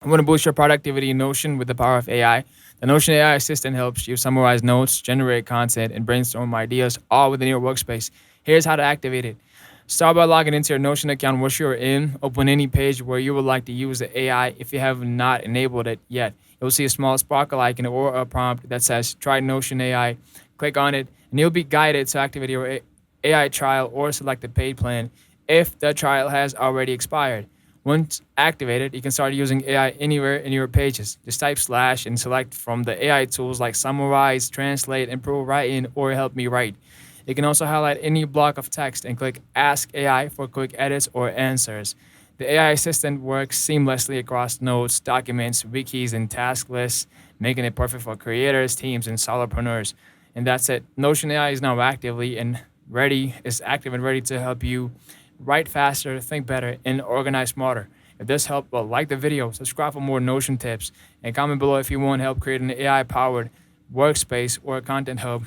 Want to boost your productivity in Notion with the power of AI? The Notion AI assistant helps you summarize notes, generate content, and brainstorm ideas all within your workspace. Here's how to activate it. Start by logging into your Notion account once you're in. Open any page where you would like to use the AI if you have not enabled it yet. You'll see a small sparkle icon or a prompt that says Try Notion AI. Click on it, and you'll be guided to activate your AI trial or select the paid plan if the trial has already expired. Once activated, you can start using AI anywhere in your pages. Just type slash and select from the AI tools like Summarize, Translate, Improve Writing, or Help Me Write. You can also highlight any block of text and click Ask AI for quick edits or answers. The AI assistant works seamlessly across notes, documents, wikis, and task lists, making it perfect for creators, teams, and solopreneurs. And that's it. Notion AI is now active and ready to help you write faster, think better, and organize smarter. If this helped, well, like the video, subscribe for more Notion tips, and comment below if you want help creating an AI-powered workspace or a content hub.